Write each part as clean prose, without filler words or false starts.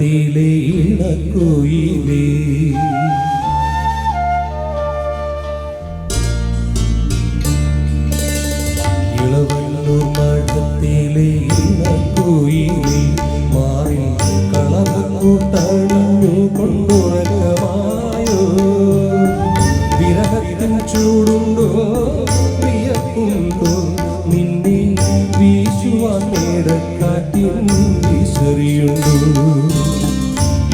മാടത്തിലെ ഇണക്കുയിലേ ഇളവല്ലൂർ മാടത്തിലെ ഇണക്കുയിലേ മാറി കളഭക്കൂട്ടണിഞ്ഞു കൊണ്ടുറങ്ങമായോ വിരഹത്തിൻ ചൂടുണ്ടോ പ്രിയക്കുണ്ടോ നിന്നെ വീശുവാൻ മേടക്കാറ്റിൻ വീശറിയുണ്ടോ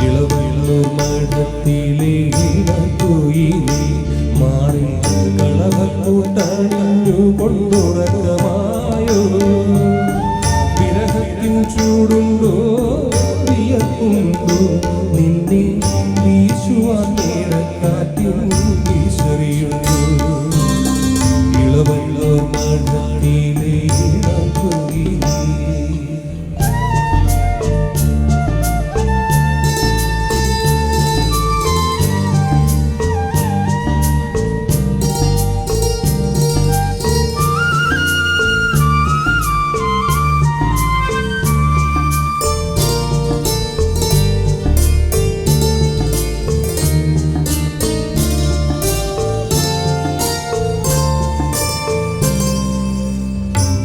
ഇളവല്ലൂർ മാടത്തിലെ ഇണക്കുയിലേ മാറി കളഭക്കൂട്ടണിഞ്ഞു കൊണ്ടുറങ്ങമായോ വിരഹത്തിൻ ചൂടുണ്ടോ പ്രിയക്കുണ്ടോ നിന്നെ വീശുവാൻ മേടക്കാറ്റിൻ വീശറിയുണ്ടോ ഇളവല്ലൂർ മാടത്തിലെ ഇണക്കുയിലേ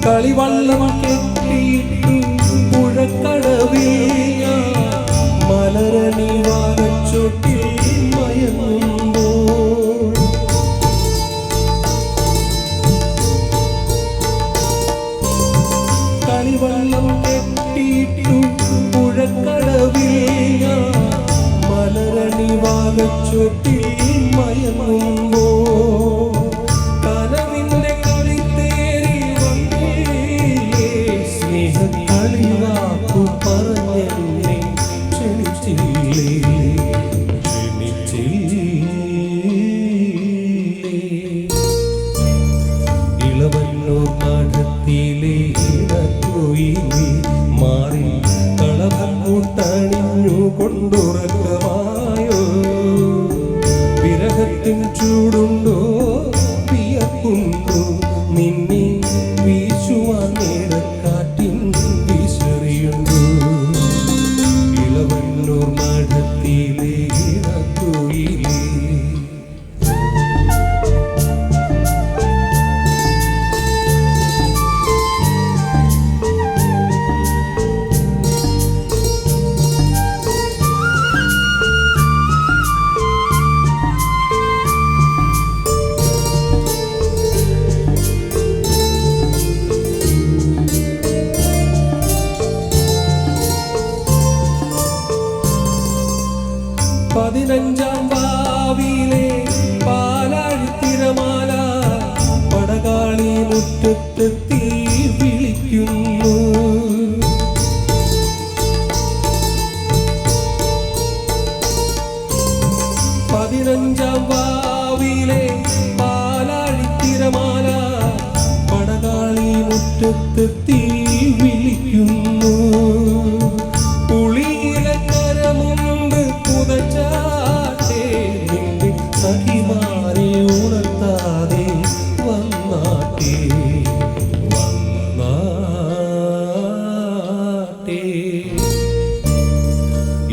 കളിവള്ളം കെട്ടിയിട്ടു പുഴക്കടവിൽ മലരണി വാനച്ചോട്ടിൽ മയങ്ങുമ്പോൾ കളിവള്ളം കെട്ടിയിട്ടു പുഴക്കടവിൽ മലരണി വാനച്ചോട്ടിൽ മയങ്ങുമ്പോൾ കളിവാക്കു പറഞ്ഞെന്നെ ക്ഷണിച്ചില്ലേ ഇളവല്ലൂർ മാടത്തിലെ ഇണക്കുയിലേ മാറി കളഭക്കൂട്ടണിഞ്ഞു കൊണ്ടുറങ്ങമായോ വിരഹത്തിൻ ചൂടുണ്ടോ പ്രിയക്കുണ്ടോ നിന്നെ വീശുവാൻ മേടക്കാറ്റിൻ വീശറിയുണ്ടോ ഇളവല്ലൂർ മാടത്തിലെ ഇണക്കുയിലേ പതിനഞ്ചാം വാവിലെ പാലാഴിത്തിരമാല പടകാളി മുറ്റത്തെത്തി വിളിക്കുന്നു പതിനഞ്ചാം വാവിലെ പാലാഴിത്തിരമാല പടകാളി മുറ്റത്തെത്തി വിളിക്കുന്നു സഖിമാരെ ഉണർത്താതെ വന്നാട്ടെ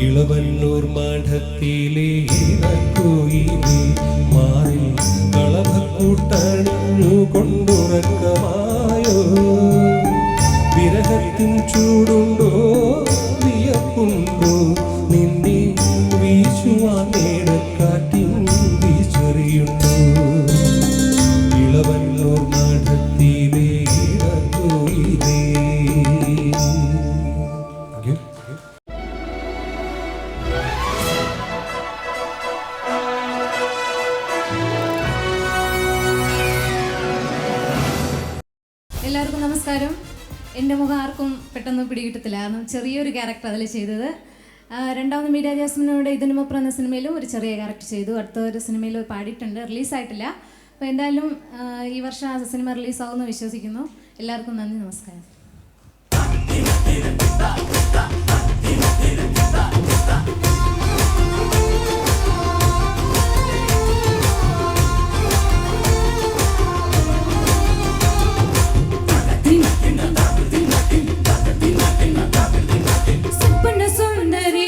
ഇളവല്ലൂർ മാടത്തിലെ ഇണക്കുയിലേ മാറി കളഭക്കൂട്ടണിഞ്ഞു കൊണ്ടുറങ്ങമായോ വിരഹത്തിൻ ചൂടുണ്ടോ പ്രിയക്കുണ്ടോ നിന്നെ വീശുവാൻ മേടക്കാറ്റിൻ വീശറിയുണ്ടോ ഇളവല്ലൂർ മാടത്തിലെ ഇണക്കുയിലേ എല്ലാവർക്കും നമസ്കാരം. എൻ്റെ മുഖം ആർക്കും പെട്ടെന്ന് പിടികിട്ടത്തില്ല, കാരണം ചെറിയൊരു ക്യാരക്ടർ അതിൽ ചെയ്തത്. രണ്ടാമത് മീഡിയ ജാസ്മിനോട് ഇതിനുമപ്പുറം എന്ന സിനിമയിലും ഒരു ചെറിയ ക്യാരക്ടർ ചെയ്തു. അടുത്ത ഒരു സിനിമയിൽ പാടിയിട്ടുണ്ട്, റിലീസായിട്ടില്ല. അപ്പോൾ എന്തായാലും ഈ വർഷം ആ സിനിമ റിലീസാവുമെന്ന് വിശ്വസിക്കുന്നു. എല്ലാവർക്കും നന്ദി, നമസ്കാരം. സുന്ദരി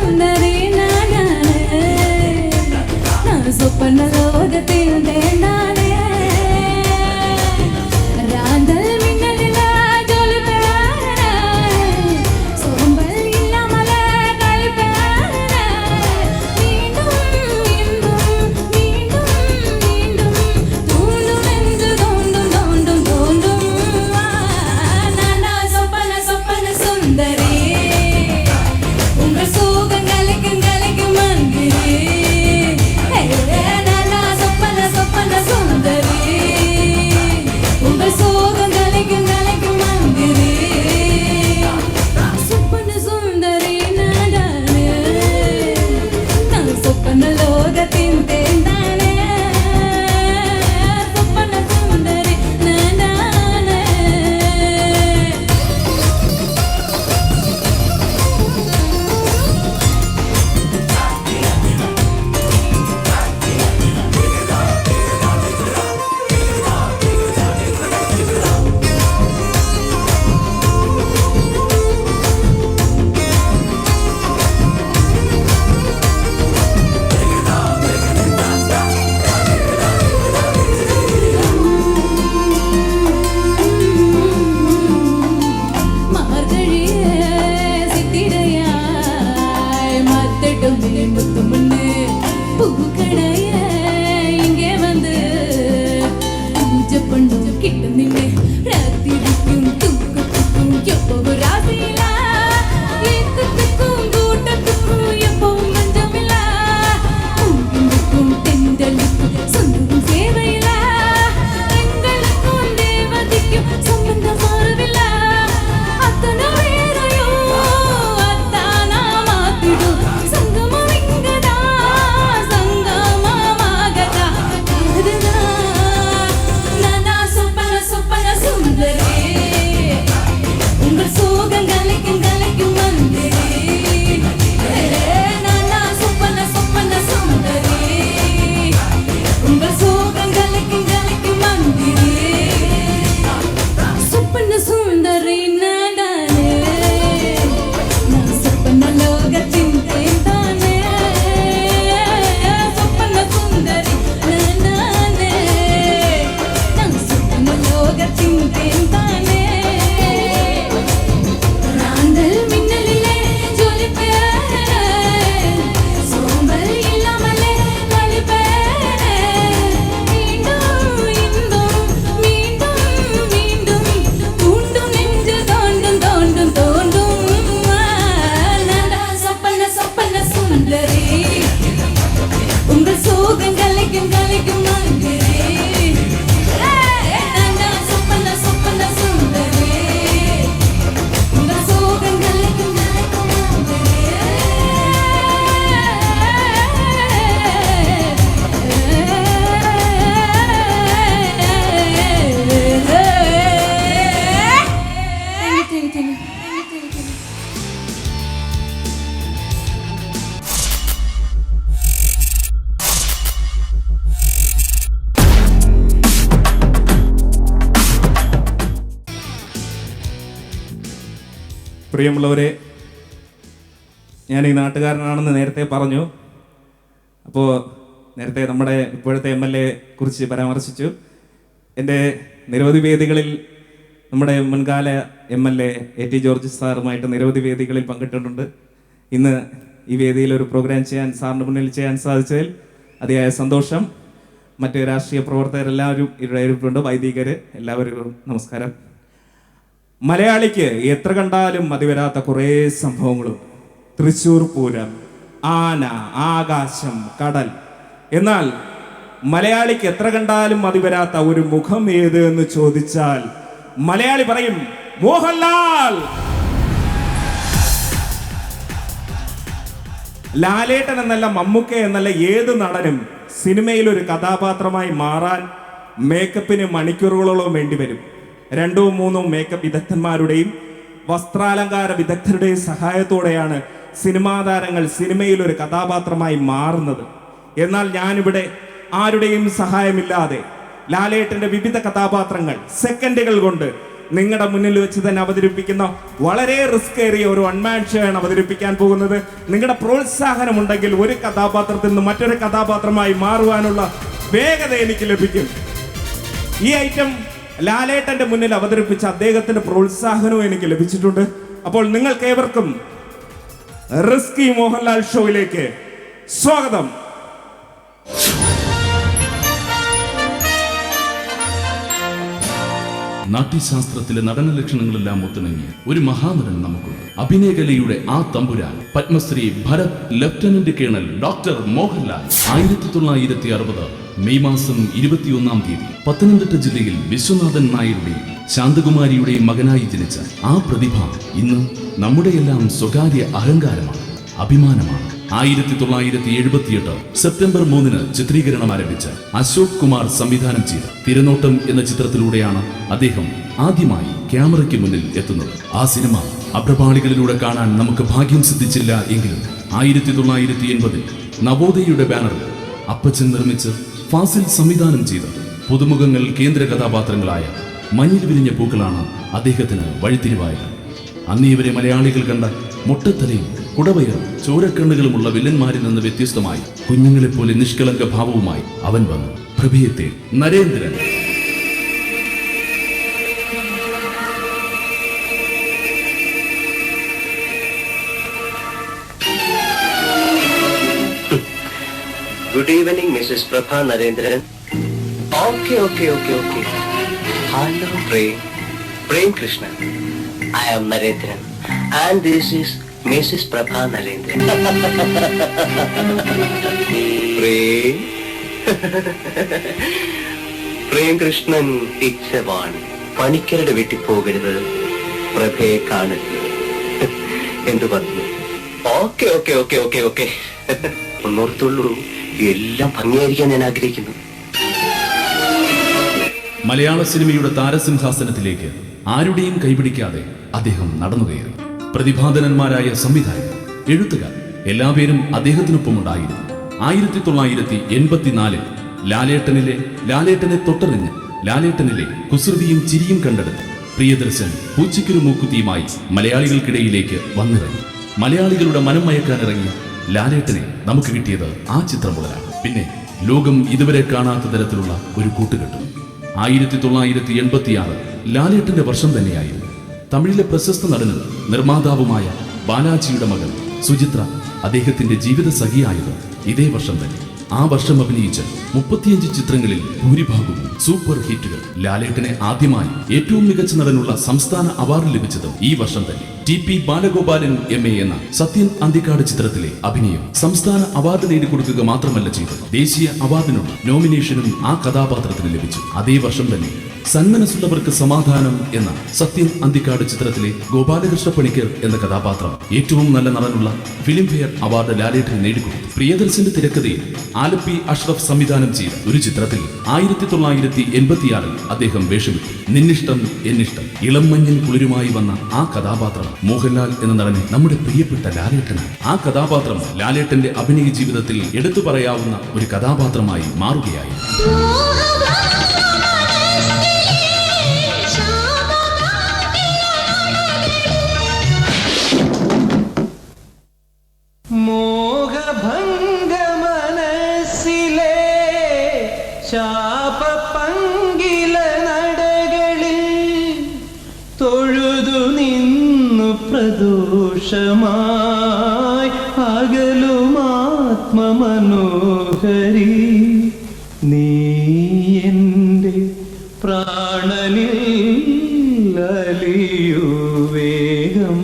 സുന്ദരി നാനാണ് സ്വപ്ന ലോകത്തിൽ തേടാനേ രാന്തൽ മിന്നലില ജോലിപ്പേന സോമ്പൽ ഇല്ലാമല കളിപ്പേന വീണ്ടും വീണ്ടും വീണ്ടും വീണ്ടും തോണ്ടും നെഞ്ചു തോണ്ടും തോണ്ടും തോണ്ടും നാനാ സ്വപ്ന സ്വപ്ന സുന്ദരി ഉങ്ക സുഖം കലക്കും കലക്കും മന്ദിരേ പ്രിയമുള്ളവരെ, ഞാൻ ഈ നാട്ടുകാരനാണെന്ന് നേരത്തെ പറഞ്ഞു. അപ്പോൾ നേരത്തെ നമ്മുടെ ഇപ്പോഴത്തെ MLA കുറിച്ച് പരാമർശിച്ചു. എൻ്റെ നിരവധി വേദികളിൽ നമ്മുടെ മുൻകാല MLA AT ജോർജ് സാറുമായിട്ട് നിരവധി വേദികളിൽ പങ്കിട്ടിട്ടുണ്ട്. ഇന്ന് ഈ വേദിയിൽ ഒരു പ്രോഗ്രാം ചെയ്യാൻ സാറിന് മുന്നിൽ ചെയ്യാൻ സാധിച്ചതിൽ അതിയായ സന്തോഷം. മറ്റ് രാഷ്ട്രീയ പ്രവർത്തകരെല്ലാവരും ഇവിടെ ഇരിപ്പുണ്ട്, വൈദികർ എല്ലാവരും നമസ്കാരം. മലയാളിക്ക് എത്ര കണ്ടാലും മതി വരാത്ത കുറേ സംഭവങ്ങളും, തൃശ്ശൂർ പൂരം, ആന, ആകാശം, കടൽ. എന്നാൽ മലയാളിക്ക് എത്ര കണ്ടാലും മതി വരാത്ത ഒരു മുഖം ഏത് എന്ന് ചോദിച്ചാൽ മലയാളി പറയും മോഹൻലാൽ. ലാലേട്ടൻ എന്നല്ല, മമ്മൂക്ക എന്നല്ല, ഏത് നടനും സിനിമയിൽ ഒരു കഥാപാത്രമായി മാറാൻ മേക്കപ്പിന് മണിക്കൂറുകളോളം വേണ്ടിവരും. 2-3 മേക്കപ്പ് വിദഗ്ധന്മാരുടെയും വസ്ത്രാലങ്കാര വിദഗ്ധരുടെയും സഹായത്തോടെയാണ് സിനിമാ താരങ്ങൾ സിനിമയിൽ ഒരു കഥാപാത്രമായി മാറുന്നത്. എന്നാൽ ഞാനിവിടെ ആരുടെയും സഹായമില്ലാതെ ലാലേട്ടൻ്റെ വിവിധ കഥാപാത്രങ്ങൾ സെക്കൻഡുകൾ കൊണ്ട് നിങ്ങളുടെ മുന്നിൽ വെച്ച് തന്നെ അവതരിപ്പിക്കുന്ന വളരെ റിസ്ക് ഏറിയ ഒരു വൺമാൻ ഷോ ആണ് അവതരിപ്പിക്കാൻ പോകുന്നത്. നിങ്ങളുടെ പ്രോത്സാഹനം ഉണ്ടെങ്കിൽ ഒരു കഥാപാത്രത്തിൽ നിന്ന് മറ്റൊരു കഥാപാത്രമായി മാറുവാനുള്ള വേഗത എനിക്ക് ലഭിക്കും. ഈ ഐറ്റം ലാലേട്ടന്റെ മുന്നിൽ അവതരിപ്പിച്ച അദ്ദേഹത്തിന്റെ പ്രോത്സാഹനവും എനിക്ക് ലഭിച്ചിട്ടുണ്ട്. അപ്പോൾ നിങ്ങൾക്ക് ഏവർക്കും റിസ്കി മോഹൻലാൽ ഷോയിലേക്ക് സ്വാഗതം. നാട്യശാസ്ത്രത്തിലെ നടന ലക്ഷണങ്ങളെല്ലാം ഒത്തിണങ്ങിയ ഒരു മഹാനടൻ നമുക്കുണ്ട്. അഭിനയകലയുടെ ആ തമ്പുരാൻ Padmashri Bharat lieutenant colonel doctor Mohanlal 1960 May മാസം 21-ാം തീയതി പത്തനംതിട്ട ജില്ലയിൽ വിശ്വനാഥൻ നായരുടെയും ശാന്തകുമാരിയുടെയും മകനായി ജനിച്ച ആ പ്രതിഭ ഇന്ന് നമ്മുടെയെല്ലാം സ്വകാര്യ അഹങ്കാരമാണ്, അഭിമാനമാണ്. 1978 സെപ്റ്റംബർ 3 ചിത്രീകരണം ആരംഭിച്ച അശോക് കുമാർ സംവിധാനം ചെയ്ത തിരനോട്ടം എന്ന ചിത്രത്തിലൂടെയാണ് അദ്ദേഹം ആദ്യമായി ക്യാമറയ്ക്ക് മുന്നിൽ എത്തുന്നത്. ആ സിനിമ അഭ്രപാളികളിലൂടെ കാണാൻ നമുക്ക് ഭാഗ്യം സിദ്ധിച്ചില്ല എങ്കിലും 1980 നവോദയയുടെ ബാനറിൽ അപ്പച്ചൻ നിർമ്മിച്ച് ഫാസിൽ സംവിധാനം ചെയ്ത പുതുമുഖങ്ങൾ കേന്ദ്ര കഥാപാത്രങ്ങളായ മഞ്ഞിൽ വിരിഞ്ഞ പൂക്കളാണ് അദ്ദേഹത്തിന് വഴിത്തിരിവായത്. അന്നേവരെ മലയാളികൾ കണ്ട മുട്ടത്തലയും കുടവയറും ചോരക്കണ്ണുകളുമുള്ള വില്ലന്മാരിൽ നിന്ന് വ്യത്യസ്തമായി കുഞ്ഞുങ്ങളെപ്പോലെ നിഷ്കളങ്ക ഭാവവുമായി അവൻ വന്നു. പ്രഭയത്തെ Narendran. Good evening, Mrs. Prabha Narendran. Okay. Hello, Prem Krishna. I am Narendran, and this is Mrs. Prabha Narendran. Prem Krishnan ഇച്ഛവാൻ പണിക്കരുടെ വീട്ടിൽ പോകരുത്, പ്രഭയെ കാണരുത് എന്തു പറഞ്ഞു. ഓക്കെ ഒന്നോർത്തുള്ളൂ, എല്ലാം ഭംഗിയായിരിക്കാൻ ഞാൻ ആഗ്രഹിക്കുന്നു. മലയാള സിനിമയുടെ താരസിംഹാസനത്തിലേക്ക് ആരുടെയും കൈപിടിക്കാതെ അദ്ദേഹം നടന്നു കയറി. പ്രതിഭാധനന്മാരായ സംവിധായകർ, എഴുത്തുകാർ എല്ലാവരും അദ്ദേഹത്തിനൊപ്പം ഉണ്ടായിരുന്നു. 1984 ലാലേട്ടനെ തൊട്ടറിഞ്ഞ് ലാലേട്ടനിലെ കുസൃതിയും ചിരിയും കണ്ടെടുത്ത് പ്രിയദർശൻ പൂച്ചയ്ക്കൊരു മൂക്കുത്തിയുമായി മലയാളികൾക്കിടയിലേക്ക് വന്നിറങ്ങി. മലയാളികളുടെ മനം മയക്കാനിറങ്ങിയ ലാലേട്ടനെ നമുക്ക് കിട്ടിയത് ആ ചിത്രം മുതലാണ്. പിന്നെ ലോകം ഇതുവരെ കാണാത്ത തരത്തിലുള്ള ഒരു കൂട്ടുകെട്ടും. 1986 ലാലേട്ടന്റെ വർഷം തന്നെയായിരുന്നു. തമിഴിലെ പ്രശസ്ത നടനും നിർമ്മാതാവുമായ ബാലാജിയുടെ മകൾ സുചിത്ര അദ്ദേഹത്തിന്റെ ജീവിത സഖിയായത് ഇതേ വർഷം തന്നെ. ആ വർഷം അഭിനയിച്ച 35 ചിത്രങ്ങളിൽ ഭൂരിഭാഗവും സൂപ്പർ ഹിറ്റുകൾ. ലാലേട്ടനെ ആദ്യമായി ഏറ്റവും മികച്ച നടനുള്ള സംസ്ഥാന അവാർഡ് ലഭിച്ചതും ഈ വർഷം തന്നെ. TP ബാലഗോപാലൻ MA എന്ന സത്യൻ അന്തിക്കാട് ചിത്രത്തിലെ അഭിനയം സംസ്ഥാന അവാർഡ് നേടിക്കൊടുക്കുക മാത്രമല്ല ചെയ്തത്, ദേശീയ അവാർഡിനുള്ള നോമിനേഷനും ആ കഥാപാത്രത്തിന് ലഭിച്ചു. അതേ വർഷം തന്നെ സന്മനസ്സുള്ളവർക്ക് സമാധാനം എന്ന സത്യൻ അന്തിക്കാട് ചിത്രത്തിലെ ഗോപാലകൃഷ്ണ പണിക്കർ എന്ന കഥാപാത്രം ഏറ്റവും നല്ല നടനുള്ള ഫിലിം ഫെയർ അവാർഡ് ലാലേട്ടന് നേടിക്കൊടുത്തു. പ്രിയദർശന്റെ തിരക്കഥയിൽ ആലപ്പി അഷ്റഫ് സംവിധാനം ചെയ്ത ഒരു ചിത്രത്തിൽ 1986 അദ്ദേഹം വേഷമിട്ടു. നിന്നിഷ്ടം എന്നിഷ്ടം, ഇളം മഞ്ഞൻ കുളിരുമായി വന്ന ആ കഥാപാത്രം മോഹൻലാൽ എന്ന നടനെ നമ്മുടെ പ്രിയപ്പെട്ട ലാലേട്ടനാണ്. ആ കഥാപാത്രം ലാലേട്ടന്റെ അഭിനയ ജീവിതത്തിൽ എടുത്തു പറയാവുന്ന ഒരു കഥാപാത്രമായി മാറുകയായി. മോഹഭംഗ മനസ്സിലെ ശാപപങ്കില നടകളിൽ തൊഴുതു നിന്നു പ്രദോഷമായി അകലുമാത്മമനോഹരി നീ എൻ്റെ പ്രാണനിൽ അലിയൂ വേഗം.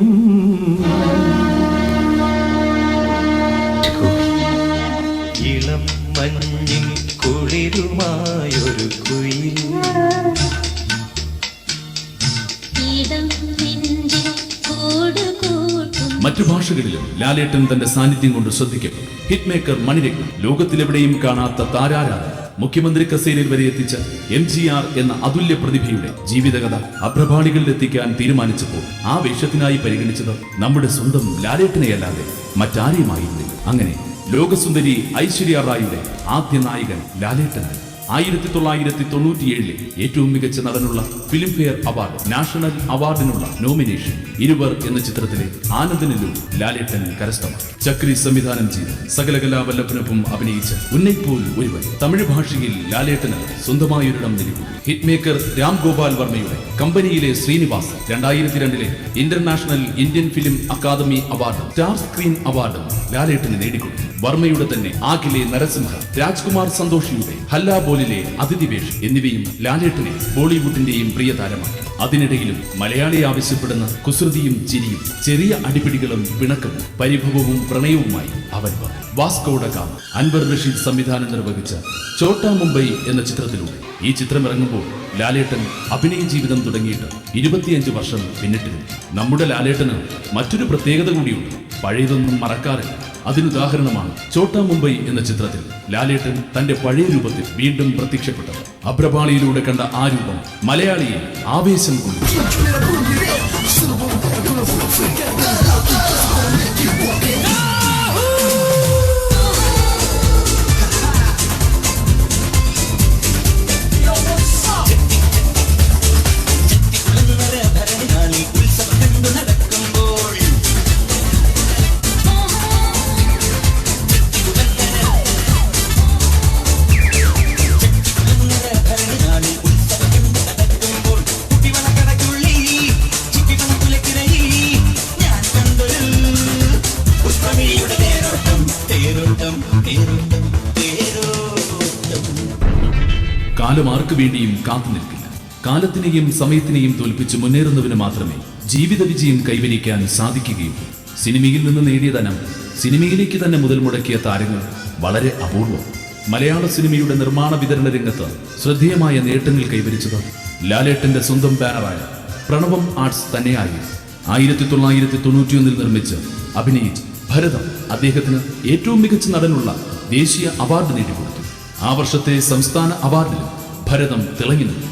ഇളം മഞ്ഞിൻ കുളിരുമായൊരു കുയിൽ മറ്റു ഭാഷകളിലും ലാലേട്ടൻ തന്റെ സാന്നിധ്യം കൊണ്ട് ശ്രദ്ധിക്കപ്പെട്ടു. ഹിറ്റ് മേക്കർ മണിരത്നം, ലോകത്തിലെവിടെയും കാണാത്ത താരാരാധന, മുഖ്യമന്ത്രി കസേരയിൽ വരെ എത്തിച്ച MGR എന്ന അതുല്യ പ്രതിഭയുടെ ജീവിതകഥ അഭ്രപാളികളിൽ എത്തിക്കാൻ തീരുമാനിച്ചപ്പോൾ ആ വേഷത്തിനായി പരിഗണിച്ചത് നമ്മുടെ സ്വന്തം ലാലേട്ടനെയല്ലാതെ മറ്റാരെയുമായിരുന്നില്ല. അങ്ങനെ ലോകസുന്ദരി ഐശ്വര്യ റായിയുടെ ആദ്യ നായകൻ ലാലേട്ടനായി. 1997 ഏറ്റവും മികച്ച നടനുള്ള ഫിലിം ഫെയർ അവാർഡ്, നാഷണൽ അവാർഡിനുള്ള നോമിനേഷൻ ഇരുവർ എന്ന ചിത്രത്തിലെ ആനന്ദനിലും ലാലേട്ടൻ കരസ്ഥമാക്കി. ചക്രി സംവിധാനം ചെയ്ത് സകലകലാവല്ലഭനൊപ്പം അഭിനയിച്ച ഉന്നയിപ്പോൽ ഒരുവൻ തമിഴ് ഭാഷയിൽ ലാലേട്ടന് സ്വന്തമായൊരിടം നൽകി. ഹിറ്റ് മേക്കർ രാം ഗോപാൽ വർമ്മയുടെ കമ്പനിയിലെ Srinivas 2002 international Indian film academy അവാർഡും സ്റ്റാർ സ്ക്രീൻ അവാർഡും ലാലേട്ടന് നേടിക്കൊടുത്തു. വർമ്മയുടെ തന്നെ ആകിലെ നരസിംഹ, രാജ്കുമാർ സന്തോഷിയുടെ ഹല്ലാ ബോലിലെ അതിഥിവേഷം എന്നിവയും ലാലേട്ടനെ ബോളിവുഡിന്റെയും പ്രിയ താരമാക്കി. അതിനിടയിലും മലയാളി ആവശ്യപ്പെടുന്ന കുസൃതിയും ചിരിയും ചെറിയ അടിപിടികളും പിണക്കവും പരിഭവവും പ്രണയവുമായി അവൻ വന്നു. Vasco da Gama Anwar Rasheed സംവിധാനം നിർവഹിച്ച ചോട്ടാ മുംബൈ എന്ന ചിത്രത്തിലൂടെ ഈ ചിത്രം ഇറങ്ങുമ്പോൾ ലാലേട്ടൻ അഭിനയ ജീവിതം തുടങ്ങിയിട്ട് 25 വർഷം പിന്നിട്ടിരുന്നു. നമ്മുടെ ലാലേട്ടന് മറ്റൊരു പ്രത്യേകത കൂടിയുണ്ട്. പഴയതൊന്നും മറക്കാറില്ല. അതിനുദാഹരണമാണ് ചോട്ടാ മുംബൈ എന്ന ചിത്രത്തിൽ ലാലേട്ടൻ തന്റെ പഴയ രൂപത്തിൽ വീണ്ടും പ്രത്യക്ഷപ്പെട്ടത്. അഭ്രപാളിയിലൂടെ കണ്ട ആ രൂപം മലയാളിയെ ആവേശം കൊണ്ടു. കാലം ആർക്കു വേണ്ടിയും കാത്തു നിൽക്കില്ല. കാലത്തിനെയും സമയത്തിനെയും തോൽപ്പിച്ച് മുന്നേറുന്നവന് മാത്രമേ ജീവിത വിജയം കൈവരിക്കാൻ സാധിക്കുകയുള്ളൂ. സിനിമയിൽ നിന്ന് നേടിയ ധനം സിനിമയിലേക്ക് തന്നെ മുതൽ മുടക്കിയ താരങ്ങൾ വളരെ അപൂർവം. മലയാള സിനിമയുടെ നിർമ്മാണ വിതരണ രംഗത്ത് ശ്രദ്ധേയമായ നേട്ടങ്ങൾ കൈവരിച്ചത് ലാലേട്ടന്റെ സ്വന്തം ബാനറായ പ്രണവം ആർട്സ് തന്നെയായിരുന്നു. 1991 നിർമ്മിച്ച് അഭിനയിച്ച് ഭരതം അദ്ദേഹത്തിന് ഏറ്റവും മികച്ച നടനുള്ള ദേശീയ അവാർഡ് നേടിക്കൊടുത്തു. ആ വർഷത്തെ സംസ്ഥാന അവാർഡിലും ഭരതം തിളങ്ങി നിന്നു.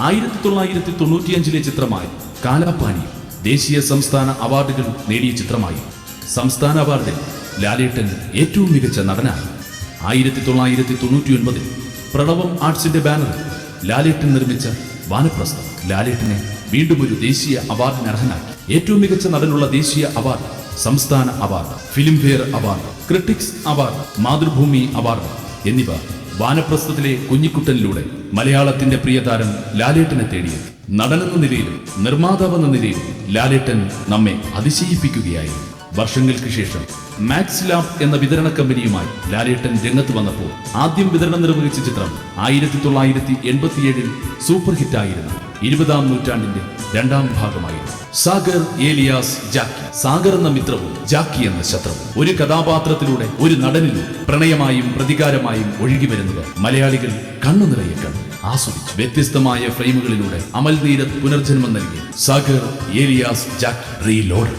1995 ചിത്രമായ കാലാപാനി ദേശീയ സംസ്ഥാന അവാർഡുകൾ നേടിയ ചിത്രമായി. സംസ്ഥാന അവാർഡിൽ ലാലേട്ടൻ ഏറ്റവും മികച്ച നടനായി. 1999 പ്രണവം ആർട്സിന്റെ ബാനറിൽ ലാലേട്ടൻ നിർമ്മിച്ച വാനപ്രസ്ഥം ലാലേട്ടനെ വീണ്ടും ഒരു ദേശീയ അവാർഡിന് അർഹനാക്കി. ഏറ്റവും മികച്ച നടനുള്ള ദേശീയ അവാർഡ്, സംസ്ഥാന award, film fair award, critics award, Mathrubhumi award എന്നിവ വാനപ്രസ്ഥത്തിലെ കുഞ്ഞിക്കുട്ടനിലൂടെ മലയാളത്തിന്റെ പ്രിയതാരം ലാലേട്ടനെ തേടിയത്. നടനെന്ന നിലയിലും നിർമ്മാതാവെന്ന നിലയിലും ലാലേട്ടൻ നമ്മെ അതിശയിപ്പിക്കുകയായിരുന്നു. വർഷങ്ങൾക്ക് ശേഷം മാക്സ് ലാബ് എന്ന വിതരണ കമ്പനിയുമായി ലാലേട്ടൻ രംഗത്ത് വന്നപ്പോൾ ആദ്യം വിതരണം നിർവഹിച്ച ചിത്രം 1987 സൂപ്പർ ഹിറ്റായിരുന്നു. 20ാം നൂറ്റാണ്ടിന്റെ 2ാം ഭാഗമായിരുന്നു. സാഗർ ഏലിയാസ് ജാക്കി. സാഗർ എന്ന മിത്രവും ജാക്കി എന്ന ശത്രുവും. ഒരു കഥാപാത്രത്തിലൂടെ ഒരു നടനിലൂടെ പ്രണയമായും പ്രതികാരമായും ഒഴുകി വരുന്നത് മലയാളികൾ കണ്ണു നിറയെ കണ്ടു ആസ്വദിച്ചു. വ്യത്യസ്തമായ ഫ്രെയിമുകളിലൂടെ അമൽ നീരത് പുനർജന്മം നൽകി സാഗർ ഏലിയാസ് ജാക്കി reload.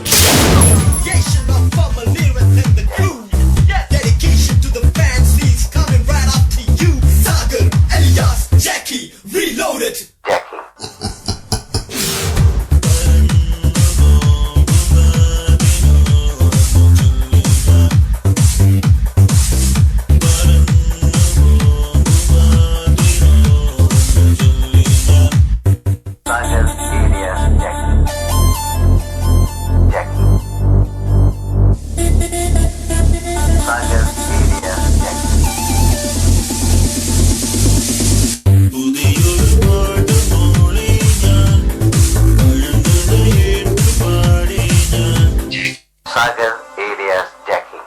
Sagar alias Jackie.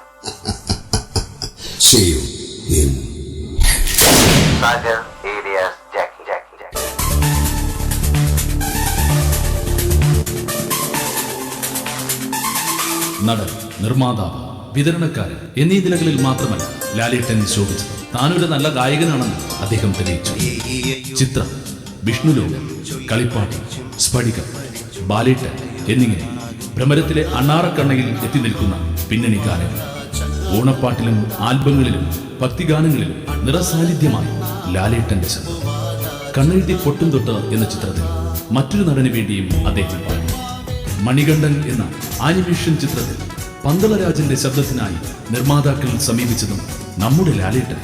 See you in Sagar alias Jackie. നടൻ, നിർമ്മാതാവ്, വിതരണക്കാരൻ എന്നീ നിലകളിൽ മാത്രമല്ല ലാലേട്ടൻ ശോഭിച്ചത്. താനൊരു നല്ല ഗായകനാണെന്ന് അദ്ദേഹം തെളിയിച്ചു. ചിത്രം, വിഷ്ണുലോകം, കളിപ്പാട്ട്, സ്ഫടികം, ബാലേട്ടൻ എന്നിങ്ങനെ ഭ്രമരത്തിലെ അണ്ണാറക്കണ്ണയിൽ എത്തി നിൽക്കുന്ന പിന്നണി ഗാനങ്ങൾ. ഓണപ്പാട്ടിലും ആൽബങ്ങളിലും ഭക്തിഗാനങ്ങളിലും നിറസാന്നിധ്യമായി ലാലേട്ടന്റെ ശബ്ദം. കണ്ണെഴുതി പൊട്ടും തൊട്ട് എന്ന ചിത്രത്തിൽ മറ്റൊരു നടന് വേണ്ടിയും അദ്ദേഹം പാടി. മണികണ്ഠൻ എന്ന ആനിമേഷൻ ചിത്രത്തിൽ പന്തളരാജന്റെ ശബ്ദത്തിനായി നിർമ്മാതാക്കൾ സമീപിച്ചതും നമ്മുടെ ലാലേട്ടൻ.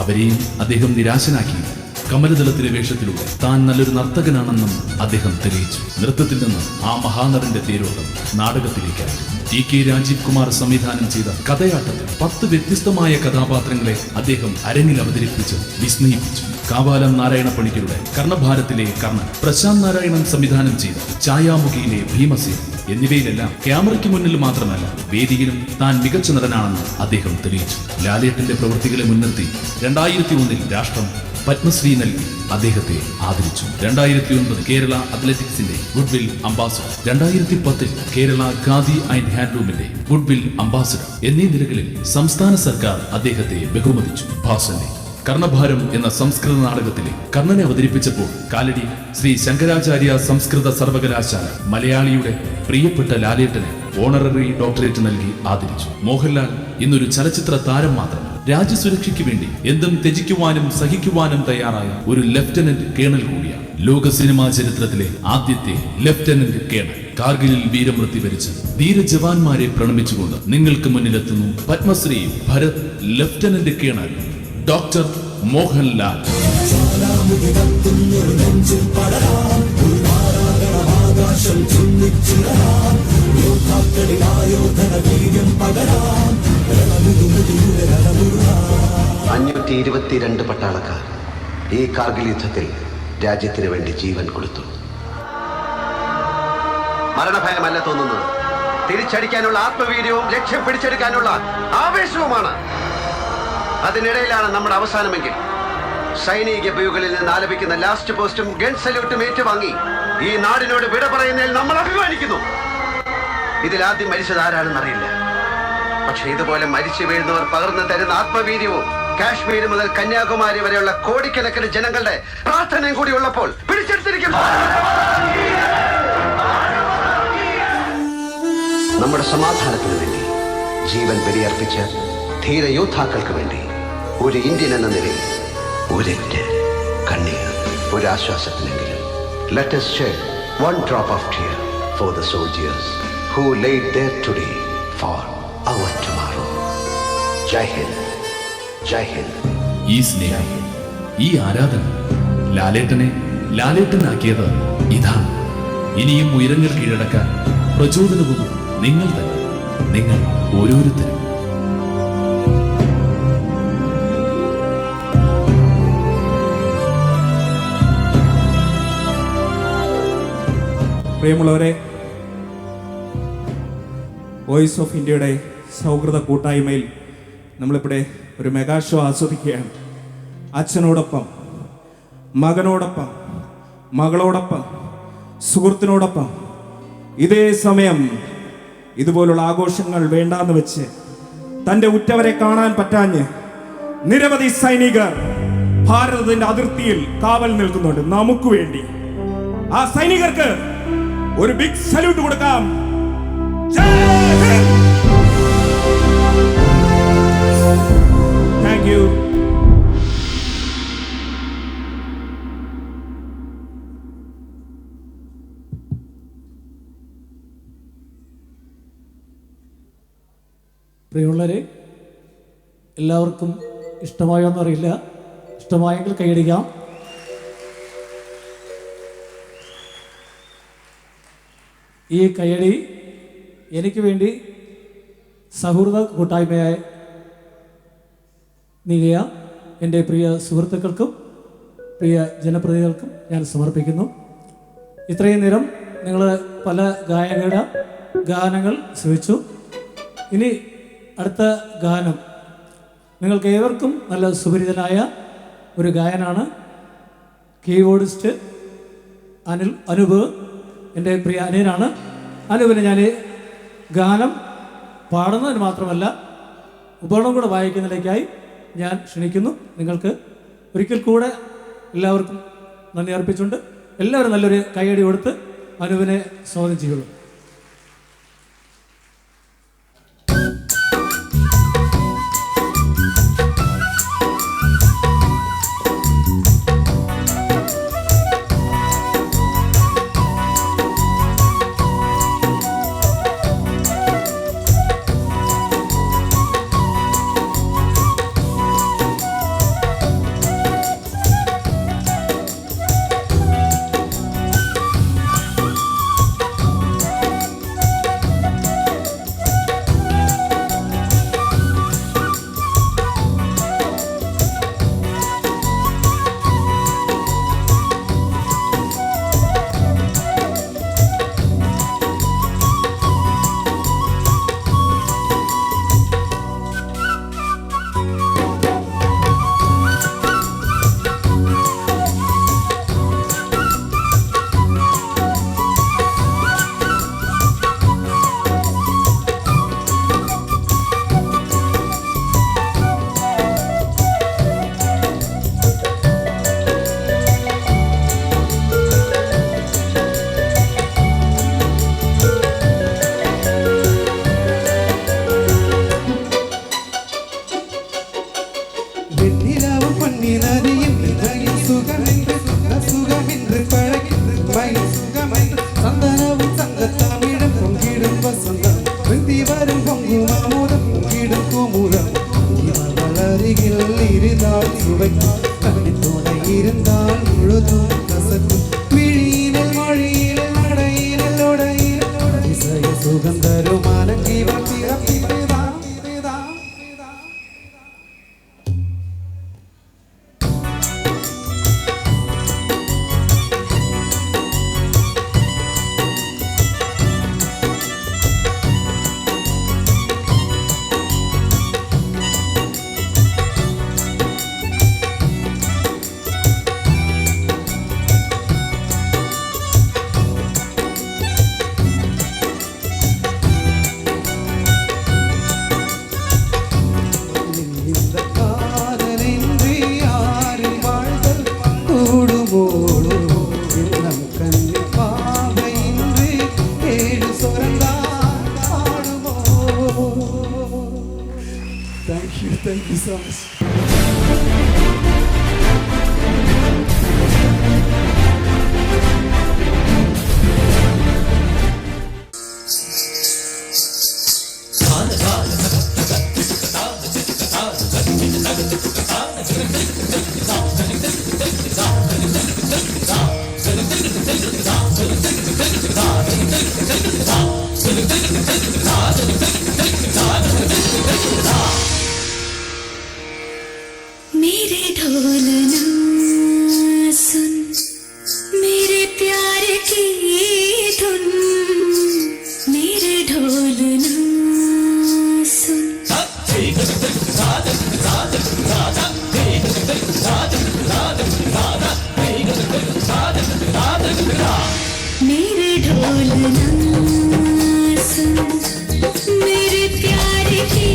അവരെയും അദ്ദേഹം നിരാശനാക്കിയില്ല. കമലദളത്തിലെ വേഷത്തിലൂടെ താൻ നല്ലൊരു നർത്തകനാണെന്നും അദ്ദേഹം തെളിയിച്ചു. നൃത്തത്തിൽ നിന്ന് ആ മഹാനടന്റെ തേരോട്ടം നാടകത്തിലേക്കായിരുന്നു. TK രാജീവ് കുമാർ സംവിധാനം ചെയ്ത കഥയാട്ടത്തിൽ 10 വ്യത്യസ്തമായ കഥാപാത്രങ്ങളെ അദ്ദേഹം അരങ്ങിൽ അവതരിപ്പിച്ച് വിസ്മയിപ്പിച്ചു. കാവാലം നാരായണ പണിക്കരുടെ കർണഭാരത്തിലെ കർണൻ, പ്രശാന്ത് നാരായണൻ സംവിധാനം ചെയ്ത ഛായാമുഖിയിലെ ഭീമസേൻ എന്നിവയിലെല്ലാം ക്യാമറയ്ക്ക് മുന്നിൽ മാത്രമല്ല വേദിയിലും താൻ മികച്ച നടനാണെന്ന് അദ്ദേഹം തെളിയിച്ചു. ലാലേട്ടന്റെ പ്രവൃത്തികളെ മുൻനിർത്തി 2001 രാഷ്ട്രം പത്മശ്രീ നൽകി അദ്ദേഹത്തെ ആദരിച്ചു. 2009 കേരള അത്ലറ്റിക്സിന്റെ goodwill ambassador, 2010 Kerala Khadi and ഹാൻഡ്ലൂമിന്റെ ഗുഡ്വിൽ അംബാസഡർ എന്നീ നിലകളിൽ സംസ്ഥാന സർക്കാർ അദ്ദേഹത്തെ ബഹുമതിച്ചു. ഭാസന്റെ കർണഭാരം എന്ന സംസ്കൃത നാടകത്തിലെ കർണനെ അവതരിപ്പിച്ചപ്പോൾ കാലടി ശ്രീ ശങ്കരാചാര്യ സംസ്കൃത സർവകലാശാല മലയാളിയുടെ പ്രിയപ്പെട്ട ലാലേട്ടന് ഓണററി ഡോക്ടറേറ്റ് നൽകി ആദരിച്ചു. മോഹൻലാൽ ഇന്നൊരു ചലച്ചിത്ര താരം മാത്രമല്ല, രാജ്യസുരക്ഷയ്ക്ക് വേണ്ടി എന്തും ത്യജിക്കുവാനും സഹിക്കുവാനും തയ്യാറായ ഒരു ലഫ്റ്റനന്റ് കേണൽ കൂടിയാണ്. ലോക സിനിമാ ചരിത്രത്തിലെ ആദ്യത്തെ ലഫ്റ്റനന്റ് കേണൽ. കാർഗിലിൽ വീരമൃത്യു വരിച്ച ധീര ജവാന്മാരെ പ്രണമിച്ചുകൊണ്ട് നിങ്ങൾക്ക് മുന്നിലെത്തുന്നു Padmashri Bharat lieutenant colonel doctor Mohanlal. അഞ്ഞൂറ്റി പട്ടാളക്കാർ ഈ കാർഗിൽ യുദ്ധത്തിൽ രാജ്യത്തിന് വേണ്ടി ജീവൻ കൊടുത്തു. മരണഭയമല്ല തോന്നുന്നത്, തിരിച്ചടിക്കാനുള്ള ആത്മവീര്യവും ലക്ഷ്യം പിടിച്ചെടുക്കാനുള്ള ആവേശവുമാണ്. അതിനിടയിലാണ് നമ്മുടെ അവസാനമെങ്കിൽ സൈനിക ബ്യൂകളിൽ നിന്ന് ആലപിക്കുന്ന ലാസ്റ്റ് പോസ്റ്റും ഗൺ സല്യൂട്ടും ഏറ്റുവാങ്ങി ഈ നാടിനോട് വിട പറയുന്നതിൽ നമ്മൾ അഭിമാനിക്കുന്നു. ഇതിൽ ആദ്യം മരിച്ചത് ആരാണെന്നറിയില്ല, പക്ഷെ ഇതുപോലെ മരിച്ചു വീഴുന്നവർ പകർന്നു തരുന്ന ആത്മവീര്യവും കാശ്മീർ മുതൽ കന്യാകുമാരി വരെയുള്ള കോടിക്കണക്കിന് ജനങ്ങളുടെ പ്രാർത്ഥനയും കൂടി ഉള്ളപ്പോൾ പിടിച്ചെടുത്തിരിക്കുന്നു. നമ്മുടെ സമാധാനത്തിന് വേണ്ടി ജീവൻ ബലിയർപ്പിച്ച ധീര യോദ്ധാക്കൾക്ക് വേണ്ടി ഒരു ഇന്ത്യൻ എന്ന നിലയിൽ ഒരൊറ്റ കണ്ണീർ, ഒരാശ്വാസത്തിനെങ്കിലും. Let us shed one drop of tear for the soldiers who laid there today for our tomorrow. Jai Hind, Jai Hind. ഈ സ്നേഹം, ഈ ആരാധന ലാലേട്ടനെ ലാലേട്ടനാക്കിയത് ഇതാണ്. ഇനിയും ഉയരങ്ങൾ കീഴടക്കാൻ പ്രചോദനവും നിങ്ങൾ തന്നെ, നിങ്ങൾ ഓരോരുത്തരും. പ്രിയമുള്ളവരെ, വോയിസ് ഓഫ് ഇന്ത്യയുടെ സൗഹൃദ കൂട്ടായ്മയിൽ നമ്മളിവിടെ ഒരു മെഗാ ഷോ ആസ്വദിക്കുകയാണ്. അച്ഛനോടൊപ്പം, മകനോടൊപ്പം, മകളോടൊപ്പം, സുഹൃത്തിനോടൊപ്പം ഇതേ സമയം ഇതുപോലുള്ള ആഘോഷങ്ങൾ വേണ്ടാന്ന് വെച്ച് തൻ്റെ ഉറ്റവരെ കാണാൻ പറ്റാഞ്ഞ് നിരവധി സൈനികർ ഭാരതത്തിന്റെ അതിർത്തിയിൽ കാവൽ നിൽക്കുന്നുണ്ട് നമുക്ക് വേണ്ടി. ആ സൈനികർക്ക് ഒരു ബിഗ് സല്യൂട്ട് കൊടുക്കാം. Thank you. പ്രിയമുള്ളവരെ, എല്ലാവർക്കും ഇഷ്ടമായോന്നറിയില്ല. ഇഷ്ടമായെങ്കിൽ കൈയടിക്കാം. ഈ കയ്യടി എനിക്ക് വേണ്ടി സൗഹൃദ കൂട്ടായ്മയായി നീങ്ങിയ എൻ്റെ പ്രിയ സുഹൃത്തുക്കൾക്കും പ്രിയ ജനപ്രതിനിധികൾക്കും ഞാൻ സമർപ്പിക്കുന്നു. ഇത്രയും നേരം നിങ്ങൾ പല ഗായകരുടെ ഗാനങ്ങൾ ശ്രവിച്ചു. ഇനി അടുത്ത ഗാനം നിങ്ങൾക്ക് ഏവർക്കും നല്ല സുപരിചിതനായ ഒരു ഗായനാണ്. കീബോർഡിസ്റ്റ് അനൂപ് എൻ്റെ പ്രിയ അനിയനാണ്. അനൂപിനെ ഞാൻ ഗാനം പാടുന്നതിന് മാത്രമല്ല ഉപകരണം കൂടെ വായിക്കുന്നതിലേക്കായി ഞാൻ ക്ഷണിക്കുന്നു. നിങ്ങൾക്ക് ഒരിക്കൽ കൂടെ എല്ലാവർക്കും നന്ദി അർപ്പിച്ചുകൊണ്ട് എല്ലാവരും നല്ലൊരു കൈയടി കൊടുത്ത് അനൂപിനെ സ്വാഗതം ചെയ്യുള്ളൂ. பொன்னி நதியின் மயில் சுகமென்று சுகமென்று பழகின்று மயில் சுகமென்று சந்தனவும் சங்க தமிழும் பொங்கிடும் வசந்தம் வெந்தி வரும் பொங்கும் அமுதம் பொங்கிடும் கோமுதம் இவர்கள் அருகில் இருந்தால் சுவைக்கும் கண்ணி துணை இருந்தால் முழுதும் கசக்கும் விழியினல் மொழியினல் நடையினல் உடையினல் இசைய சுகம் தரும் ஆனந்தீவம் பிறப்பிதான் Thank you so much. मेरे ढोलना सुन मेरे प्यार की धुन मेरे ढोलना सुन मेरे ढोलना सुन मेरे प्यार की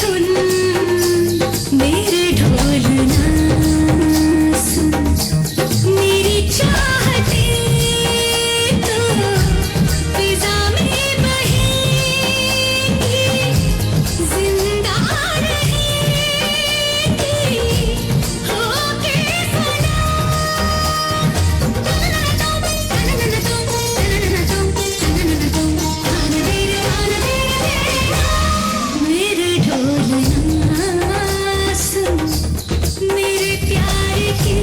धुन मेरे ढोलना सुन मेरी चाहते तो फिजा में बहेंगी जिंदा रहेंगी होके सदा मेरे ढोलना सुन मेरे प्यार की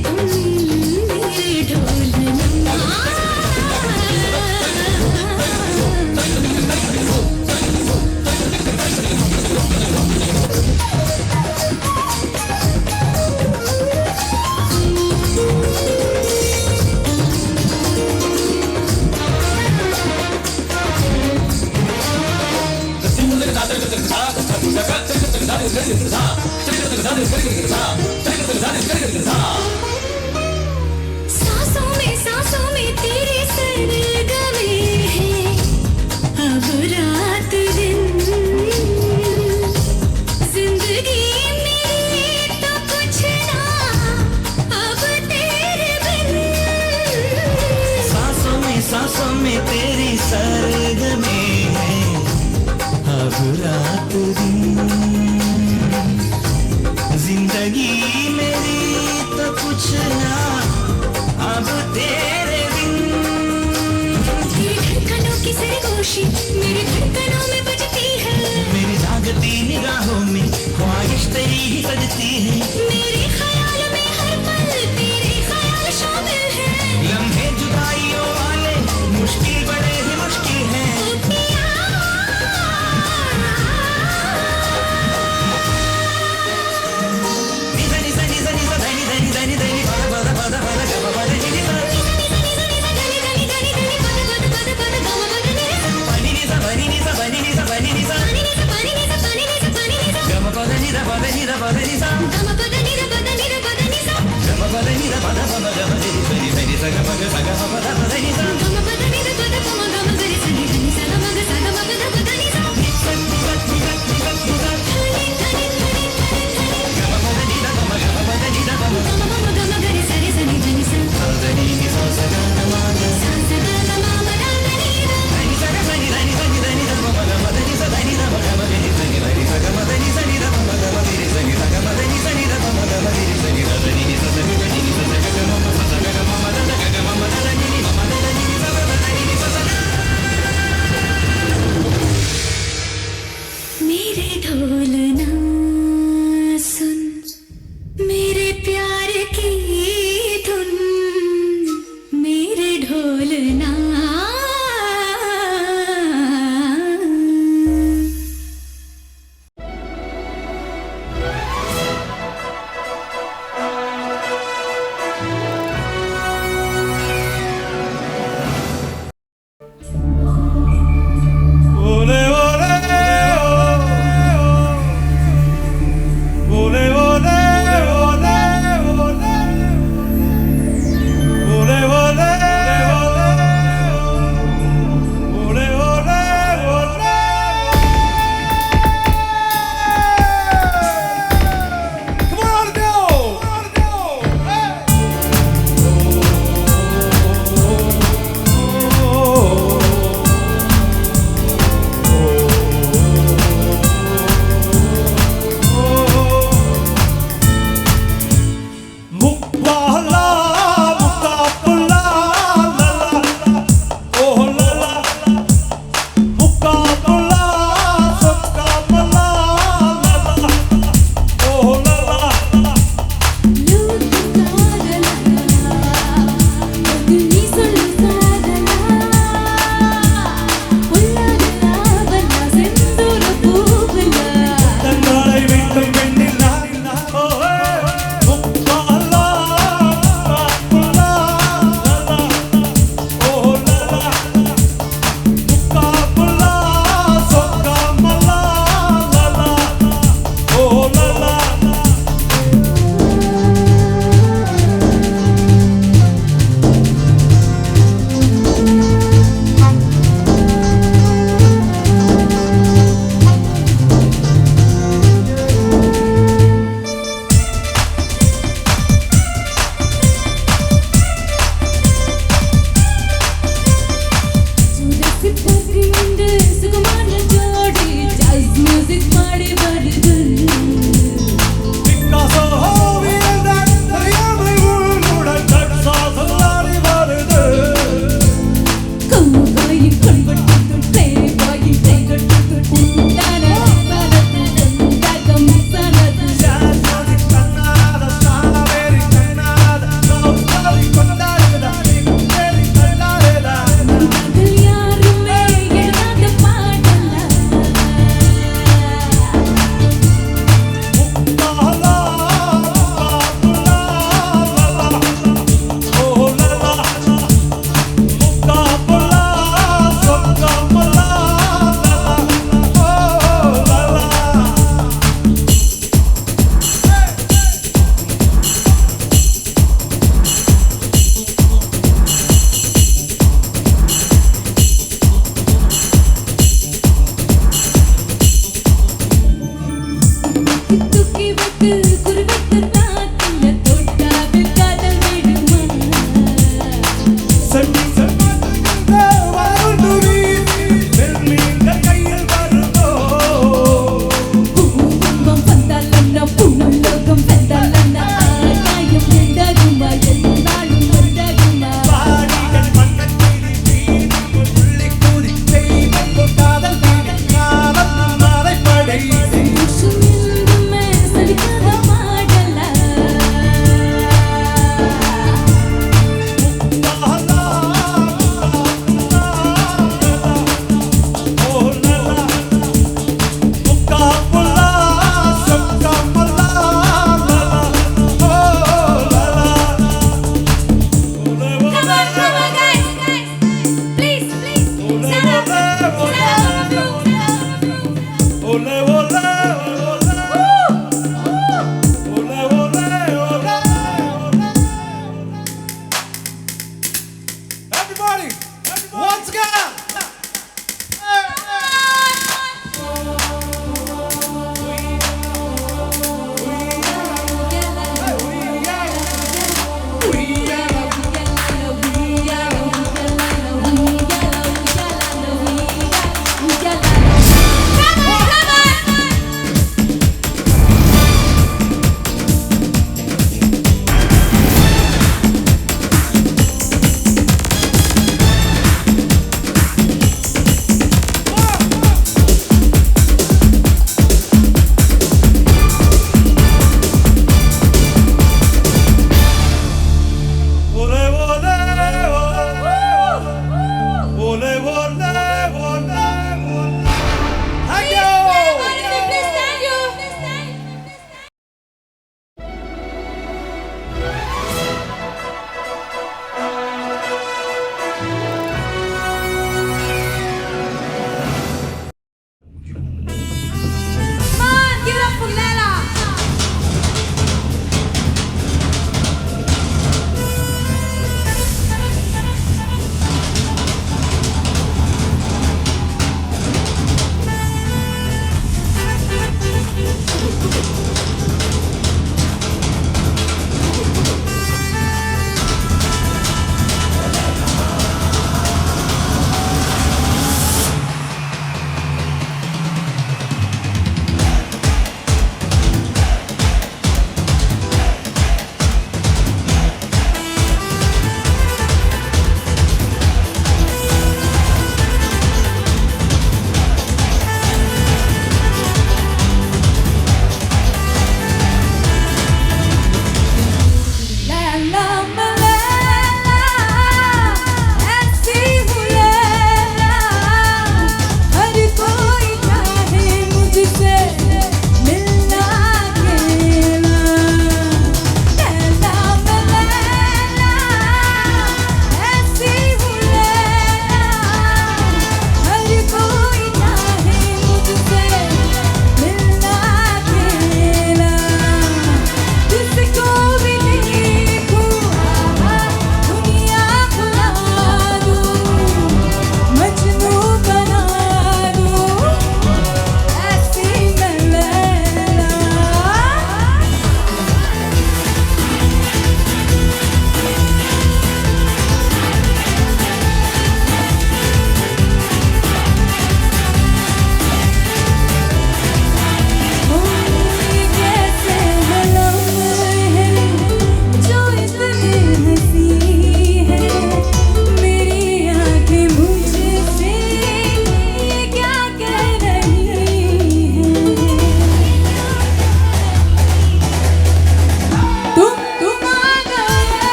धुन मेरे ढोलना सांसों में तेरे सरगमे हैं अब रात दिन जिंदगी मेरी तो कुछ ना अब तेरे बिन सांसों में तेरी सरगमे हैं अब रात दिन जिंदगी मेरी तो कुछ ना अब तेरे बिन तेरी धड़कनों की सरगोशी मेरे धड़कनों में बजती है मेरी जागती निगाहों में ख्वाहिश तेरी ही सजती है मेरे ख्याल में हर पल तेरे ख्याल शामिल है लम्हे जुदाइयों वाले मुश्किल बड़े ही मुश्किल है Gama pada ni da ढोलना सुन, मेरे प्यार की धुन, मेरे ढोलना।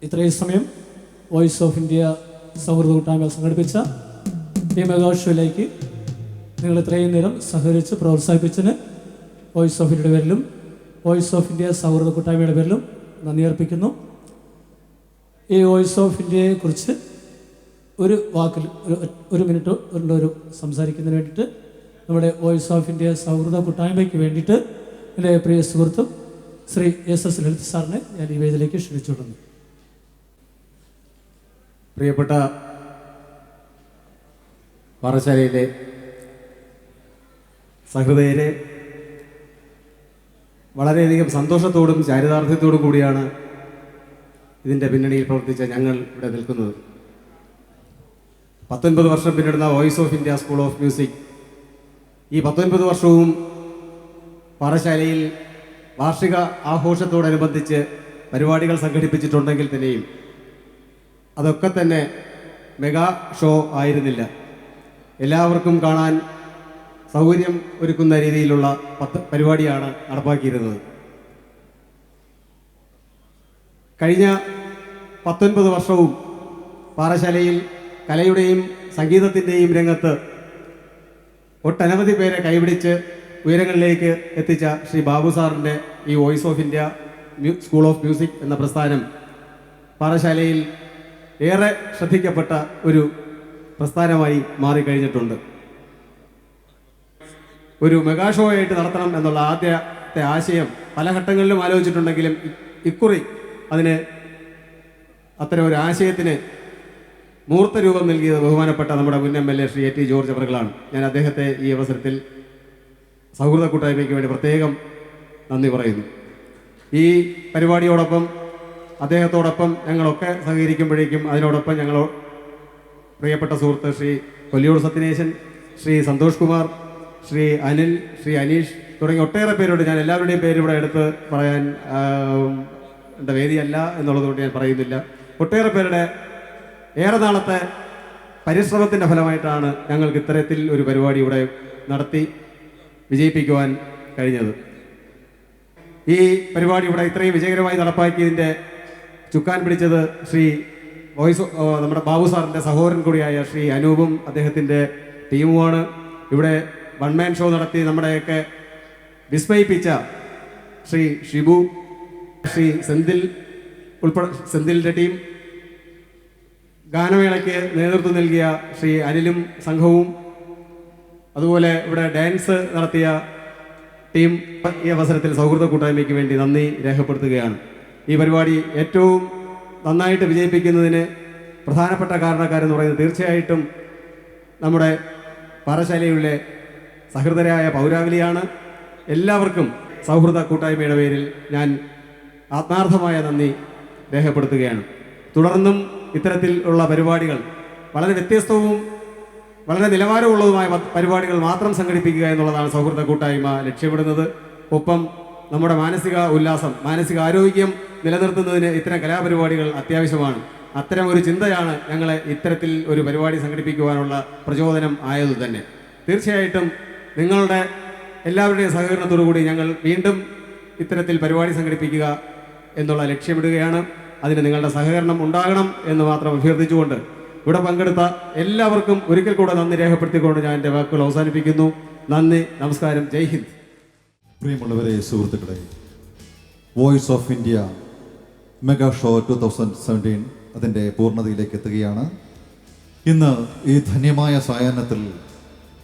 ഇത്രയും സമയം വോയിസ് ഓഫ് ഇന്ത്യ സൗഹൃദ കൂട്ടായ്മ സംഘടിപ്പിച്ച ഈ മെഗാ ഷോയിലേക്ക് നിങ്ങൾ ഇത്രയും നേരം സഹകരിച്ച് പ്രോത്സാഹിപ്പിച്ചതിന് വോയിസ് ഓഫ് ഇന്ത്യയുടെ പേരിലും വോയിസ് ഓഫ് ഇന്ത്യ സൗഹൃദ കൂട്ടായ്മയുടെ പേരിലും നന്ദി അർപ്പിക്കുന്നു. ഈ വോയിസ് ഓഫ് ഇന്ത്യയെക്കുറിച്ച് ഒരു വാക്കിൽ ഒരു മിനിറ്റ് ഒരു സംസാരിക്കുന്നതിന് വേണ്ടിയിട്ട് നമ്മുടെ വോയിസ് ഓഫ് ഇന്ത്യ സൗഹൃദ കൂട്ടായ്മയ്ക്ക് വേണ്ടിയിട്ട് എൻ്റെ പ്രിയ സുഹൃത്തും ശ്രീ SS ലളിത് സാറിനെ ഞാൻ ഈ വേദിയിലേക്ക് ക്ഷണിച്ചുകൊള്ളുന്നു. പ്രിയപ്പെട്ട പാറശാലയിലെ സഹൃദയരെ, വളരെയധികം സന്തോഷത്തോടും ചാരിതാർത്ഥ്യത്തോടും കൂടിയാണ് ഇതിൻ്റെ പിന്നണിയിൽ പ്രവർത്തിച്ച ഞങ്ങൾ ഇവിടെ നിൽക്കുന്നത്. 19 വർഷം പിന്നിടുന്ന voice of India school of music ഈ 19 വർഷവും പാറശാലയിൽ വാർഷിക ആഘോഷത്തോടനുബന്ധിച്ച് പരിപാടികൾ സംഘടിപ്പിച്ചിട്ടുണ്ടെങ്കിൽ തന്നെയും അതൊക്കെ തന്നെ മെഗാ ഷോ ആയിരുന്നില്ല. എല്ലാവർക്കും കാണാൻ സൗകര്യം ഒരുക്കുന്ന രീതിയിലുള്ള പരിപാടിയാണ് നടപ്പാക്കിയിരുന്നത്. കഴിഞ്ഞ 19 വർഷവും പാറശാലയിൽ കലയുടെയും സംഗീതത്തിൻ്റെയും രംഗത്ത് ഒട്ടനവധി പേരെ കൈപിടിച്ച് ഉയരങ്ങളിലേക്ക് എത്തിച്ച ശ്രീ ബാബു സാറിൻ്റെ ഈ voice of India school of music എന്ന പ്രസ്ഥാനം പാറശാലയിൽ ഏറെ ശ്രദ്ധിക്കപ്പെട്ട ഒരു പ്രസ്ഥാനമായി മാറിക്കഴിഞ്ഞിട്ടുണ്ട്. ഒരു മെഗാ ഷോ ആയിട്ട് നടത്തണം എന്നുള്ള ആദ്യത്തെ ആശയം പല ഘട്ടങ്ങളിലും ആലോചിച്ചിട്ടുണ്ടെങ്കിലും ഇക്കുറി അതിന് അത്തരം ഒരു ആശയത്തിന് മൂർത്ത രൂപം നൽകിയത് ബഹുമാനപ്പെട്ട നമ്മുടെ മുൻ MLA ശ്രീ AT ജോർജ് അവറുകളാണ്. ഞാൻ അദ്ദേഹത്തെ ഈ അവസരത്തിൽ സൗഹൃദ കൂട്ടായ്മയ്ക്ക് വേണ്ടി പ്രത്യേകം നന്ദി പറയുന്നു. ഈ പരിപാടിയോടൊപ്പം അദ്ദേഹത്തോടൊപ്പം ഞങ്ങളൊക്കെ സഹകരിക്കുമ്പോഴേക്കും അതിനോടൊപ്പം ഞങ്ങൾ പ്രിയപ്പെട്ട സുഹൃത്ത് ശ്രീ കൊല്ലിയൂർ സത്യനേശൻ, ശ്രീ സന്തോഷ് കുമാർ, ശ്രീ അനിൽ, ശ്രീ അനീഷ് തുടങ്ങിയ ഒട്ടേറെ പേരോട് ഞാൻ എല്ലാവരുടെയും പേര് ഇവിടെ എടുത്ത് പറയാൻ എൻ്റെ വേദിയല്ല എന്നുള്ളതുകൊണ്ട് ഞാൻ പറയുന്നില്ല. ഒട്ടേറെ പേരുടെ ഏറെ നാളത്തെ പരിശ്രമത്തിൻ്റെ ഫലമായിട്ടാണ് ഞങ്ങൾക്ക് ഇത്തരത്തിൽ ഒരു പരിപാടി ഇവിടെ നടത്തി വിജയിപ്പിക്കുവാൻ കഴിഞ്ഞത്. ഈ പരിപാടി ഇവിടെ ഇത്രയും വിജയകരമായി നടപ്പാക്കിയതിൻ്റെ ചുക്കാൻ പിടിച്ചത് ശ്രീ നമ്മുടെ ബാബു സാറിൻ്റെ സഹോദരൻ കൂടിയായ ശ്രീ അനൂപും അദ്ദേഹത്തിൻ്റെ ടീമുമാണ്. ഇവിടെ വൺമാൻ ഷോ നടത്തി നമ്മുടെയൊക്കെ വിസ്മയിപ്പിച്ച ശ്രീ ഷിബു, ശ്രീ സെന്തിൽ സെന്തിലിൻ്റെ ടീം, ഗാനമേളയ്ക്ക് നേതൃത്വം നൽകിയ ശ്രീ അനിലും സംഘവും, അതുപോലെ ഇവിടെ ഡാൻസ് നടത്തിയ ടീം ഈ അവസരത്തിൽ സൗഹൃദ കൂട്ടായ്മയ്ക്ക് വേണ്ടി നന്ദി രേഖപ്പെടുത്തുകയാണ്. ഈ പരിപാടി ഏറ്റവും നന്നായിട്ട് വിജയിപ്പിക്കുന്നതിന് പ്രധാനപ്പെട്ട കാരണക്കാരെന്ന് പറയുന്നത് തീർച്ചയായിട്ടും നമ്മുടെ പാറശാലയിലെ സഹൃദരായ പൗരാവലിയാണ്. എല്ലാവർക്കും സൗഹൃദ കൂട്ടായ്മയുടെ പേരിൽ ഞാൻ ആത്മാർത്ഥമായ നന്ദി രേഖപ്പെടുത്തുകയാണ്. തുടർന്നും ഇത്തരത്തിൽ ഉള്ള പരിപാടികൾ വളരെ വ്യത്യസ്തവും വളരെ നിലവാരമുള്ളതുമായ പരിപാടികൾ മാത്രം സംഘടിപ്പിക്കുക എന്നുള്ളതാണ് സൗഹൃദ കൂട്ടായ്മ ലക്ഷ്യമിടുന്നത്. ഒപ്പം നമ്മുടെ മാനസിക ഉല്ലാസം, മാനസിക ആരോഗ്യം നിലനിർത്തുന്നതിന് ഇത്തരം കലാപരിപാടികൾ അത്യാവശ്യമാണ്. അത്തരം ഒരു ചിന്തയാണ് ഞങ്ങളെ ഇത്തരത്തിൽ ഒരു പരിപാടി സംഘടിപ്പിക്കുവാനുള്ള പ്രചോദനം ആയത് തന്നെ. തീർച്ചയായിട്ടും നിങ്ങളുടെ എല്ലാവരുടെയും സഹകരണത്തോടു കൂടി ഞങ്ങൾ വീണ്ടും ഇത്തരത്തിൽ പരിപാടി സംഘടിപ്പിക്കുക എന്നുള്ള ലക്ഷ്യമിടുകയാണ്. അതിന് നിങ്ങളുടെ സഹകരണം ഉണ്ടാകണം എന്ന് മാത്രം അഭ്യർത്ഥിച്ചുകൊണ്ട് ഇവിടെ പങ്കെടുത്ത എല്ലാവർക്കും ഒരിക്കൽ കൂടെ നന്ദി രേഖപ്പെടുത്തിക്കൊണ്ട് ഞാൻ എൻ്റെ വാക്കുകൾ അവസാനിപ്പിക്കുന്നു. നന്ദി, നമസ്കാരം, ജയ് ഹിന്ദ്. പ്രിയമുള്ളവരെ, സുഹൃത്തുക്കളെ, voice of India mega show 2017 അതിൻ്റെ പൂർണ്ണതയിലേക്ക് എത്തുകയാണ്. ഇന്ന് ഈ ധന്യമായ സായാഹ്നത്തിൽ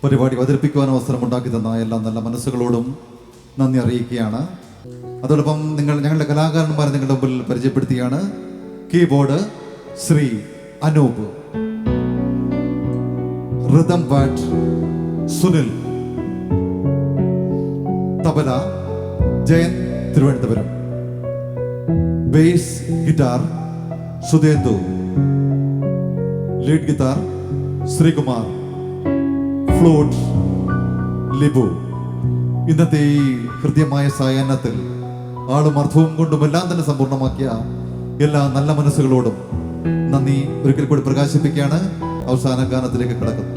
പരിപാടി അവതരിപ്പിക്കുവാൻ അവസരമുണ്ടാക്കി തന്ന എല്ലാ നല്ല മനസ്സുകളോടും നന്ദി അറിയിക്കുകയാണ്. അതോടൊപ്പം ഞങ്ങളുടെ കലാകാരന്മാരെ നിങ്ങളുടെ മുമ്പിൽ പരിചയപ്പെടുത്തിയാണ്. Keyboard Shri Anoop, rhythm pad Sunil, tabla Jayan Thiruvananthapuram, bass guitar Sudhendu, lead guitar Srikumar, flute Libu. ഇന്നത്തെ ഈ ഹൃദ്യമായ സായാഹ്നത്തിൽ ആളും അർത്ഥവും കൊണ്ടും എല്ലാം തന്നെ സമ്പൂർണ്ണമാക്കിയ എല്ലാ നല്ല മനസ്സുകളോടും നന്ദി ഒരിക്കൽ കൂടി പ്രകാശിപ്പിക്കുകയാണ്. അവസാന ഗാനത്തിലേക്ക് കടക്കുന്നു.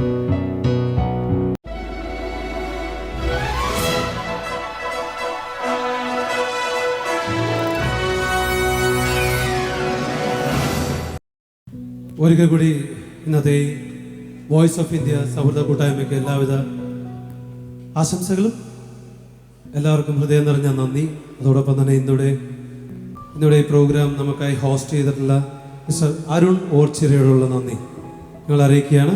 ഒരിക്കൽ കൂടി ഇന്നത്തെ വോയിസ് ഓഫ് ഇന്ത്യ സൗഹൃദ കൂട്ടായ്മയ്ക്ക് എല്ലാവിധ ആശംസകളും, എല്ലാവർക്കും ഹൃദയം നിറഞ്ഞ നന്ദി. അതോടൊപ്പം തന്നെ ഇന്നിവിടെ ഈ പ്രോഗ്രാം നമുക്കായി ഹോസ്റ്റ് ചെയ്തിട്ടുള്ള മിസ്റ്റർ അരുൺ ഓർച്ചിറയോടുള്ള നന്ദി ഞങ്ങൾ അറിയിക്കുകയാണ്.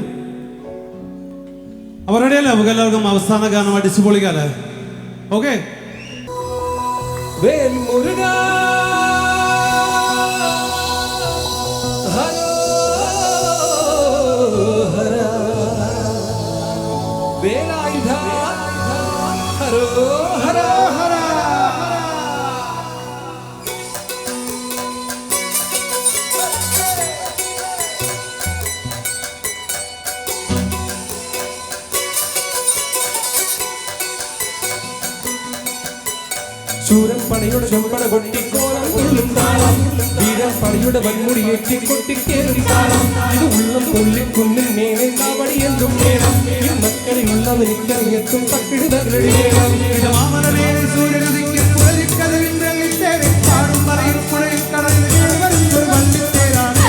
അവരുടെയല്ലേ നമുക്ക് എല്ലാവർക്കും അവസാന ഗാനം അടിച്ചു പൊളിക്കാല്ലേ? ഓക്കെ. ശൂരൻ പടയുടെ ചെമ്പട കൊട്ടിക്കോളം ഉള്ളും താളം, വീരൻ പടയുടെ വൻമുടി ഏറ്റിക്കൊട്ടിക്കേറും താളം. ഇത് ഉള്ളം കൊല്ലി കുന്നിൽ മേലെ കാവടി എന്തും നേരം, ഈ മക്കളിലുള്ള എനിക്കറിയത്തും തക്കിട് തകടി നേരം. ഇത് മാമനമേലെ സൂര്യനുദിക്കും പുലരിക്കതവിൻ വെള്ളിത്തേരെ പാടും പറയും പുഴയിൽ കടലിൽ വരുന്നൊരു വള്ളിത്തേരാണ്.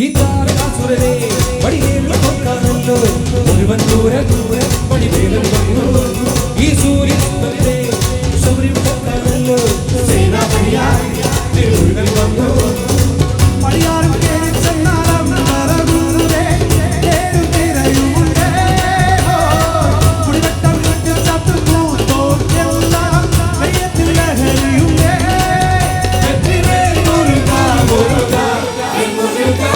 ഈ താരകാസുരനെ വടിവേലു നോക്കാനല്ലോ മുഴുവൻ ദൂരെ ദൂരെ വടിവേലു വന്നു. ഈ സൂര്യനെ ശൗര്യം നോക്കാനല്ലോ സേനാപതിയായി തിരുമുരുകൻ വന്നു. പടിയാറും കേറി ചെന്നാലും മറകുന്നേ തേരും തിരയുമുണ്ടേ. കുടിവെട്ടം വിട്ട് ചത്തുപൂ തോറ്റെല്ലാം വെയ്യത്തിൽ ലഹരിയുണ്ടേ. വെற்றிവേൽ മുരുക മുരുക മുരുക.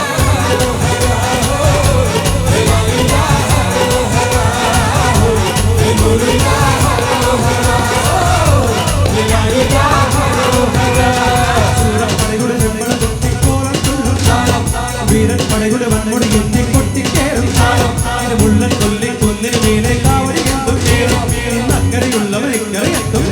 വീരൻ പടയുടെ വൻമുടി എത്തി കൊട്ടിക്കേറും താളം. ഇത് മുള്ളൻ കൊല്ലി കൊന്നിന് മേലെ കാവടി എന്തും നേരം. അക്കരയുള്ളവർ ഇക്കരയെത്തും